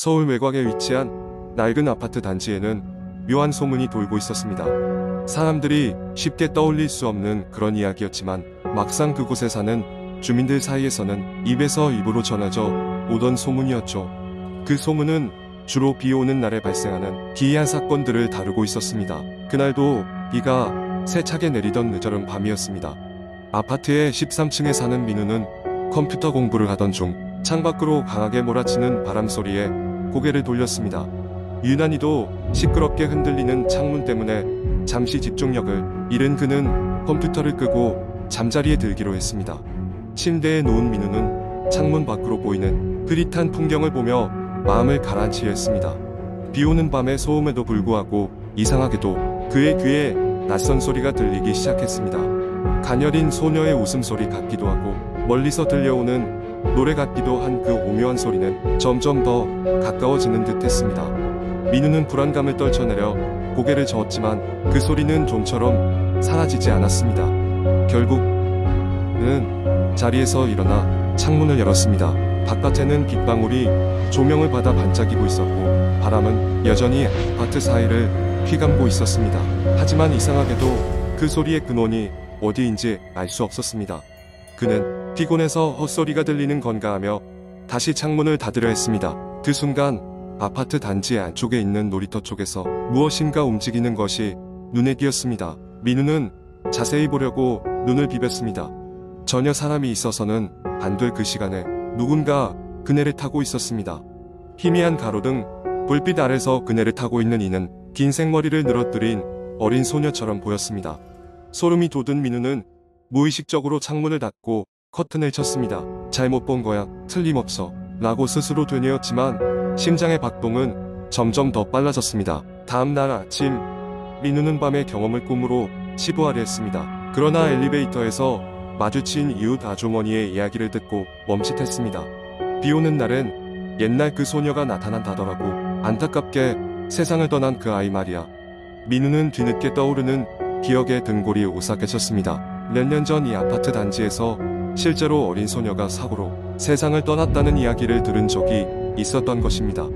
서울 외곽에 위치한 낡은 아파트 단지에는 묘한 소문이 돌고 있었습니다. 사람들이 쉽게 떠올릴 수 없는 그런 이야기였지만 막상 그곳에 사는 주민들 사이에서는 입에서 입으로 전해져 오던 소문이었죠. 그 소문은 주로 비 오는 날에 발생하는 기이한 사건들을 다루고 있었습니다. 그날도 비가 세차게 내리던 늦어른 밤이었습니다. 아파트의 13층에 사는 민우는 컴퓨터 공부를 하던 중 창밖으로 강하게 몰아치는 바람 소리에 고개를 돌렸습니다. 유난히도 시끄럽게 흔들리는 창문 때문에 잠시 집중력을 잃은 그는 컴퓨터를 끄고 잠자리에 들기로 했습니다. 침대에 누운 민우는 창문 밖으로 보이는 흐릿한 풍경을 보며 마음을 가라앉히려 했습니다. 비오는 밤의 소음에도 불구하고 이상하게도 그의 귀에 낯선 소리가 들리기 시작했습니다. 가녀린 소녀의 웃음소리 같기도 하고 멀리서 들려오는 노래 같기도 한 그 오묘한 소리는 점점 더 가까워지는 듯 했습니다. 민우는 불안감을 떨쳐내려 고개를 저었지만 그 소리는 좀처럼 사라지지 않았습니다. 결국은 자리에서 일어나 창문을 열었습니다. 바깥에는 빗방울이 조명을 받아 반짝이고 있었고 바람은 여전히 아파트 사이를 휘감고 있었습니다. 하지만 이상하게도 그 소리의 근원이 어디인지 알 수 없었습니다. 그는 피곤해서 헛소리가 들리는 건가 하며 다시 창문을 닫으려 했습니다. 그 순간 아파트 단지 안쪽에 있는 놀이터 쪽에서 무엇인가 움직이는 것이 눈에 띄었습니다. 민우는 자세히 보려고 눈을 비볐습니다. 전혀 사람이 있어서는 안 될 그 시간에 누군가 그네를 타고 있었습니다. 희미한 가로등 불빛 아래서 그네를 타고 있는 이는 긴 생머리를 늘어뜨린 어린 소녀처럼 보였습니다. 소름이 돋은 민우는 무의식적으로 창문을 닫고 커튼을 쳤습니다. 잘못 본 거야, 틀림없어 라고 스스로 되뇌었지만 심장의 박동은 점점 더 빨라졌습니다. 다음날 아침 민우는 밤의 경험을 꿈으로 치부하려 했습니다. 그러나 엘리베이터에서 마주친 이웃 아주머니의 이야기를 듣고 멈칫했습니다. 비 오는 날엔 옛날 그 소녀가 나타난다더라고. 안타깝게 세상을 떠난 그 아이 말이야. 민우는 뒤늦게 떠오르는 기억의 등골이 오싹해졌습니다. 몇 년 전 이 아파트 단지에서 실제로 어린 소녀가 사고로 세상을 떠났다는 이야기를 들은 적이 있었던 것입니다.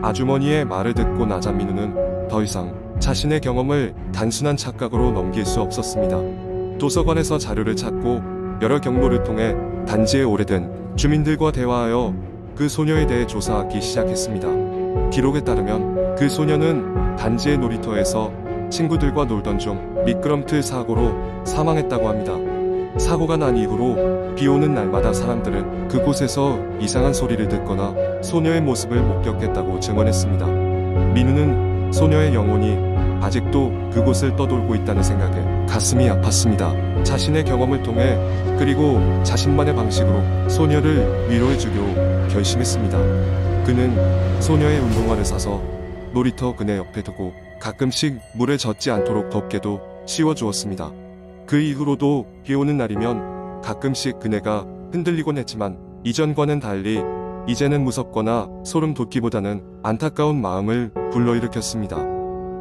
아주머니의 말을 듣고 나자 민우는 더 이상 자신의 경험을 단순한 착각으로 넘길 수 없었습니다. 도서관에서 자료를 찾고 여러 경로를 통해 단지의 오래된 주민들과 대화하여 그 소녀에 대해 조사하기 시작했습니다. 기록에 따르면 그 소녀는 단지의 놀이터에서 친구들과 놀던 중 미끄럼틀 사고로 사망했다고 합니다. 사고가 난 이후로 비 오는 날마다 사람들은 그곳에서 이상한 소리를 듣거나 소녀의 모습을 목격했다고 증언했습니다. 민우는 소녀의 영혼이 아직도 그곳을 떠돌고 있다는 생각에 가슴이 아팠습니다. 자신의 경험을 통해 그리고 자신만의 방식으로 소녀를 위로해주기로 결심했습니다. 그는 소녀의 운동화를 사서 놀이터 그네 옆에 두고 가끔씩 물에 젖지 않도록 덮개도 씌워주었습니다. 그 이후로도 비 오는 날이면 가끔씩 그네가 흔들리곤 했지만 이전과는 달리 이제는 무섭거나 소름 돋기보다는 안타까운 마음을 불러일으켰습니다.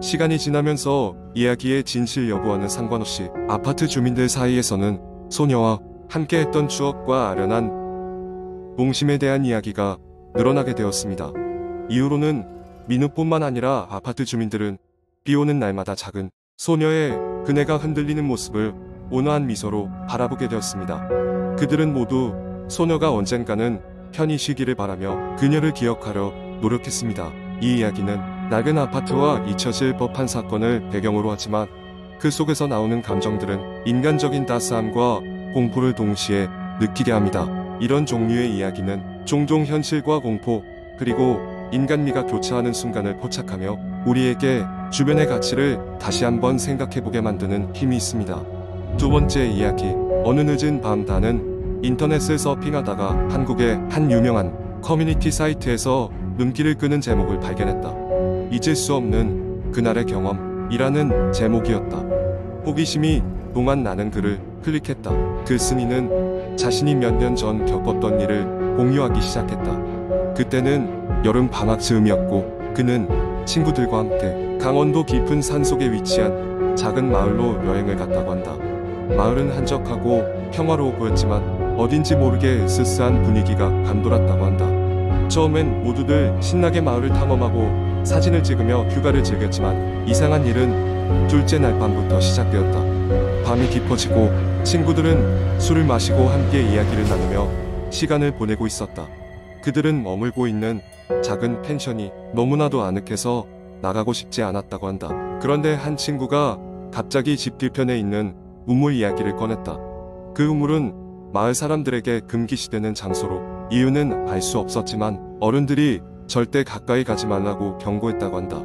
시간이 지나면서 이야기의 진실 여부와는 상관없이 아파트 주민들 사이에서는 소녀와 함께했던 추억과 아련한 몽심에 대한 이야기가 늘어나게 되었습니다. 이후로는 민우뿐만 아니라 아파트 주민들은 비 오는 날마다 작은 소녀의 그네가 흔들리는 모습을 온화한 미소로 바라보게 되었습니다. 그들은 모두 소녀가 언젠가는 편히 쉬기를 바라며 그녀를 기억하려 노력했습니다. 이 이야기는 낡은 아파트와 잊혀질 법한 사건을 배경으로 하지만 그 속에서 나오는 감정들은 인간적인 따스함과 공포를 동시에 느끼게 합니다. 이런 종류의 이야기는 종종 현실과 공포 그리고 인간미가 교차하는 순간을 포착하며 우리에게 주변의 가치를 다시 한번 생각해보게 만드는 힘이 있습니다. 두 번째 이야기. 어느 늦은 밤 나는 인터넷을 서핑하다가 한국의 한 유명한 커뮤니티 사이트에서 눈길을 끄는 제목을 발견했다. 잊을 수 없는 그날의 경험이라는 제목이었다. 호기심이 동안 나는 글을 클릭했다. 글 쓴이는 자신이 몇 년 전 겪었던 일을 공유하기 시작했다. 그때는 여름 방학 즈음이었고 그는 친구들과 함께 강원도 깊은 산속에 위치한 작은 마을로 여행을 갔다고 한다. 마을은 한적하고 평화로워 보였지만 어딘지 모르게 으스스한 분위기가 감돌았다고 한다. 처음엔 모두들 신나게 마을을 탐험하고 사진을 찍으며 휴가를 즐겼지만 이상한 일은 둘째 날 밤부터 시작되었다. 밤이 깊어지고 친구들은 술을 마시고 함께 이야기를 나누며 시간을 보내고 있었다. 그들은 머물고 있는 작은 펜션이 너무나도 아늑해서 나가고 싶지 않았다고 한다. 그런데 한 친구가 갑자기 집 뒤편에 있는 우물 이야기를 꺼냈다. 그 우물은 마을 사람들에게 금기시되는 장소로 이유는 알 수 없었지만 어른들이 절대 가까이 가지 말라고 경고했다고 한다.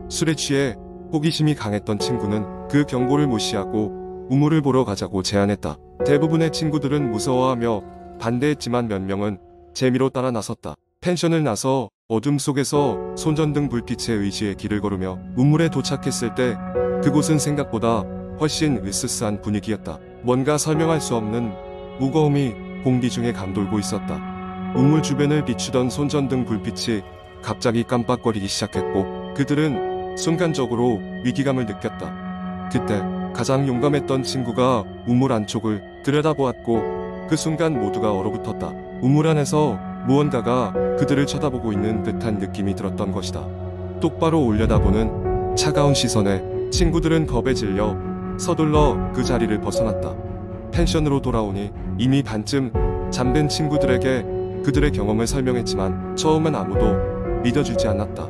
술에 취해 호기심이 강했던 친구는 그 경고를 무시하고 우물을 보러 가자고 제안했다. 대부분의 친구들은 무서워하며 반대했지만 몇 명은 재미로 따라 나섰다. 펜션을 나서 어둠 속에서 손전등 불빛에 의지해 길을 걸으며 우물에 도착했을 때 그곳은 생각보다 훨씬 으스스한 분위기였다. 뭔가 설명할 수 없는 무거움이 공기 중에 감돌고 있었다. 우물 주변을 비추던 손전등 불빛이 갑자기 깜빡거리기 시작했고 그들은 순간적으로 위기감을 느꼈다. 그때 가장 용감했던 친구가 우물 안쪽을 들여다보았고 그 순간 모두가 얼어붙었다. 우물 안에서 무언가가 그들을 쳐다보고 있는 듯한 느낌이 들었던 것이다. 똑바로 올려다보는 차가운 시선에 친구들은 겁에 질려 서둘러 그 자리를 벗어났다. 펜션으로 돌아오니 이미 반쯤 잠든 친구들에게 그들의 경험을 설명했지만 처음엔 아무도 믿어주지 않았다.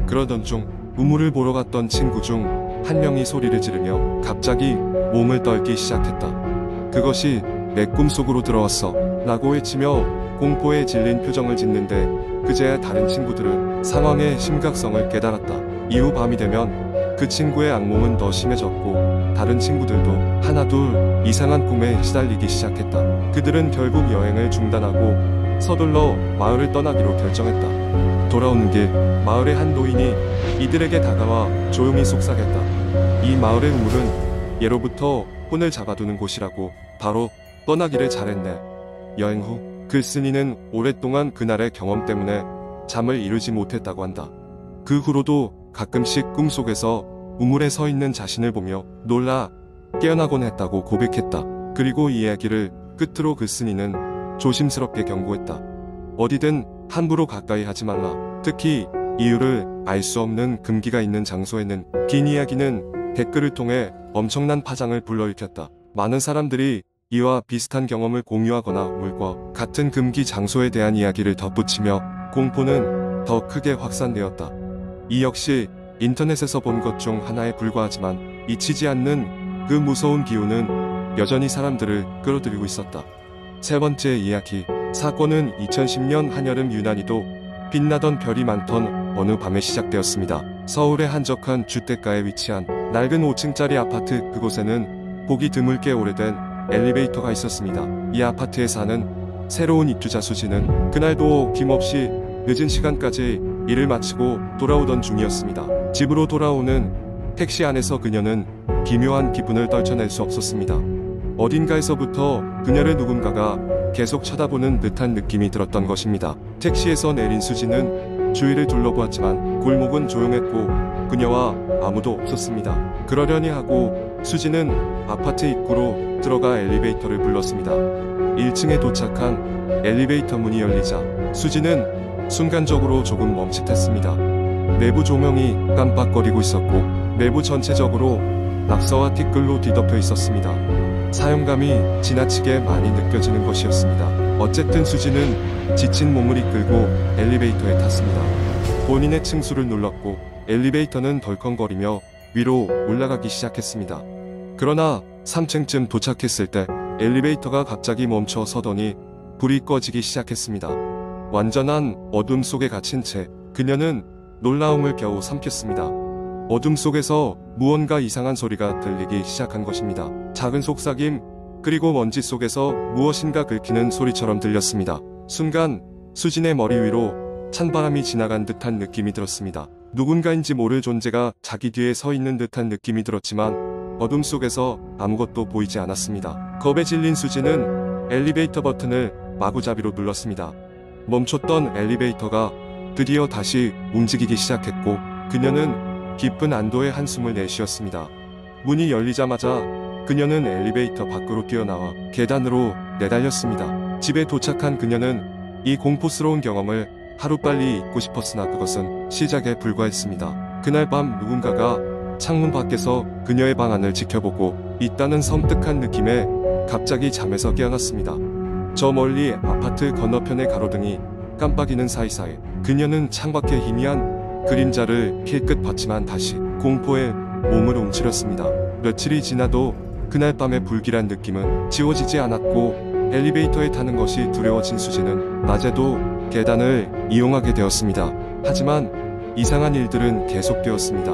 그러던 중 우물을 보러 갔던 친구 중 한 명이 소리를 지르며 갑자기 몸을 떨기 시작했다. 그것이 내 꿈속으로 들어왔어 라고 외치며 공포에 질린 표정을 짓는데 그제야 다른 친구들은 상황의 심각성을 깨달았다. 이후 밤이 되면 그 친구의 악몽은 더 심해졌고 다른 친구들도 하나둘 이상한 꿈에 시달리기 시작했다. 그들은 결국 여행을 중단하고 서둘러 마을을 떠나기로 결정했다. 돌아오는 길 마을의 한 노인이 이들에게 다가와 조용히 속삭였다. 이 마을의 우물은 예로부터 혼을 잡아두는 곳이라고 바로 떠나기를 잘했네. 여행 후 글쓴이는 오랫동안 그날의 경험 때문에 잠을 이루지 못했다고 한다. 그 후로도 가끔씩 꿈속에서 우물에 서 있는 자신을 보며 놀라 깨어나곤 했다고 고백했다. 그리고 이 이야기를 끝으로 글쓴이는 조심스럽게 경고했다. 어디든 함부로 가까이 하지 말라. 특히 이유를 알 수 없는 금기가 있는 장소에는. 긴 이야기는 댓글을 통해 엄청난 파장을 불러일으켰다. 많은 사람들이 이와 비슷한 경험을 공유하거나 우물과 같은 금기 장소에 대한 이야기를 덧붙이며 공포는 더 크게 확산되었다. 이 역시 인터넷에서 본 것 중 하나에 불과하지만 잊히지 않는 그 무서운 기운은 여전히 사람들을 끌어들이고 있었다. 세 번째 이야기. 사건은 2010년 한여름 유난히도 빛나던 별이 많던 어느 밤에 시작되었습니다. 서울의 한적한 주택가에 위치한 낡은 5층짜리 아파트. 그곳에는 보기 드물게 오래된 엘리베이터가 있었습니다. 이 아파트에 사는 새로운 입주자 수지는 그날도 김없이 늦은 시간까지 일을 마치고 돌아오던 중이었습니다. 집으로 돌아오는 택시 안에서 그녀는 기묘한 기분을 떨쳐낼 수 없었습니다. 어딘가에서부터 그녀를 누군가가 계속 쳐다보는 듯한 느낌이 들었던 것입니다. 택시에서 내린 수지는 주위를 둘러보았지만 골목은 조용했고 그녀와 아무도 없었습니다. 그러려니 하고 수지는 아파트 입구로 들어가 엘리베이터를 불렀습니다. 1층에 도착한 엘리베이터 문이 열리자 수지는 순간적으로 조금 멈칫했습니다. 내부 조명이 깜빡거리고 있었고 내부 전체적으로 낙서와 티끌로 뒤덮여 있었습니다. 사용감이 지나치게 많이 느껴지는 것이었습니다. 어쨌든 수지는 지친 몸을 이끌고 엘리베이터에 탔습니다. 본인의 층수를 눌렀고 엘리베이터는 덜컹거리며 위로 올라가기 시작했습니다. 그러나 3층쯤 도착했을 때 엘리베이터가 갑자기 멈춰 서더니 불이 꺼지기 시작했습니다. 완전한 어둠 속에 갇힌 채 그녀는 놀라움을 겨우 삼켰습니다. 어둠 속에서 무언가 이상한 소리가 들리기 시작한 것입니다. 작은 속삭임, 그리고 먼지 속에서 무엇인가 긁히는 소리처럼 들렸습니다. 순간 수진의 머리 위로 찬바람이 지나간 듯한 느낌이 들었습니다. 누군가인지 모를 존재가 자기 뒤에 서 있는 듯한 느낌이 들었지만 어둠 속에서 아무것도 보이지 않았습니다. 겁에 질린 수진은 엘리베이터 버튼을 마구잡이로 눌렀습니다. 멈췄던 엘리베이터가 드디어 다시 움직이기 시작했고 그녀는 깊은 안도의 한숨을 내쉬었습니다. 문이 열리자마자 그녀는 엘리베이터 밖으로 뛰어나와 계단으로 내달렸습니다. 집에 도착한 그녀는 이 공포스러운 경험을 하루빨리 잊고 싶었으나 그것은 시작에 불과했습니다. 그날 밤 누군가가 창문 밖에서 그녀의 방 안을 지켜보고 있다는 섬뜩한 느낌에 갑자기 잠에서 깨어났습니다. 저 멀리 아파트 건너편의 가로등이 깜빡이는 사이사이 그녀는 창밖에 희미한 그림자를 힐끗 봤지만 다시 공포에 몸을 움츠렸습니다. 며칠이 지나도 그날 밤의 불길한 느낌은 지워지지 않았고 엘리베이터에 타는 것이 두려워진 수지는 낮에도 계단을 이용하게 되었습니다. 하지만 이상한 일들은 계속되었습니다.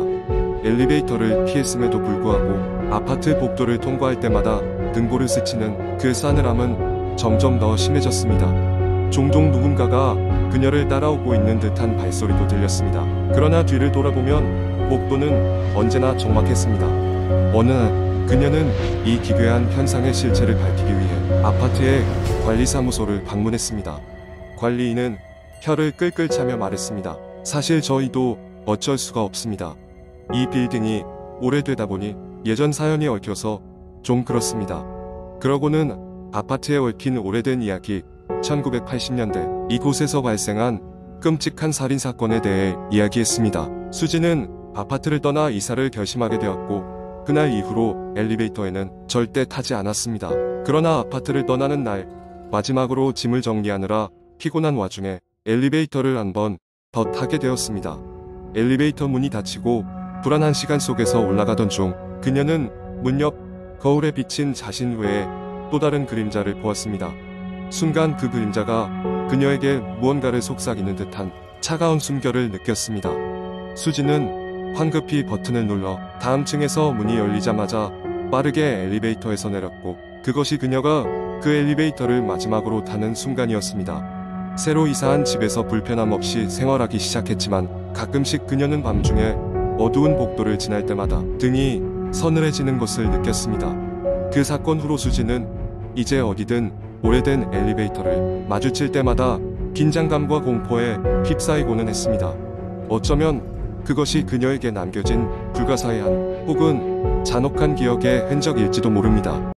엘리베이터를 피했음에도 불구하고 아파트 복도를 통과할 때마다 등골을 스치는 그 싸늘함은 점점 더 심해졌습니다. 종종 누군가가 그녀를 따라오고 있는 듯한 발소리도 들렸습니다. 그러나 뒤를 돌아보면 복도는 언제나 적막했습니다. 어느 날 그녀는 이 기괴한 현상의 실체를 밝히기 위해 아파트의 관리사무소를 방문했습니다. 관리인은 혀를 끌끌 차며 말했습니다. 사실 저희도 어쩔 수가 없습니다. 이 빌딩이 오래되다 보니 예전 사연이 얽혀서 좀 그렇습니다. 그러고는 아파트에 얽힌 오래된 이야기, 1980년대 이곳에서 발생한 끔찍한 살인사건에 대해 이야기했습니다. 수지는 아파트를 떠나 이사를 결심하게 되었고 그날 이후로 엘리베이터에는 절대 타지 않았습니다. 그러나 아파트를 떠나는 날 마지막으로 짐을 정리하느라 피곤한 와중에 엘리베이터를 한 번 더 타게 되었습니다. 엘리베이터 문이 닫히고 불안한 시간 속에서 올라가던 중 그녀는 문 옆 거울에 비친 자신 외에 또 다른 그림자를 보았습니다. 순간 그 그림자가 그녀에게 무언가를 속삭이는 듯한 차가운 숨결을 느꼈습니다. 수지는 황급히 버튼을 눌러 다음 층에서 문이 열리자마자 빠르게 엘리베이터에서 내렸고 그것이 그녀가 그 엘리베이터를 마지막으로 타는 순간이었습니다. 새로 이사한 집에서 불편함 없이 생활하기 시작했지만 가끔씩 그녀는 밤중에 어두운 복도를 지날 때마다 등이 서늘해지는 것을 느꼈습니다. 그 사건 후로 수지는 이제 어디든 오래된 엘리베이터를 마주칠 때마다 긴장감과 공포에 휩싸이고는 했습니다. 어쩌면 그것이 그녀에게 남겨진 불가사의한 혹은 잔혹한 기억의 흔적일지도 모릅니다.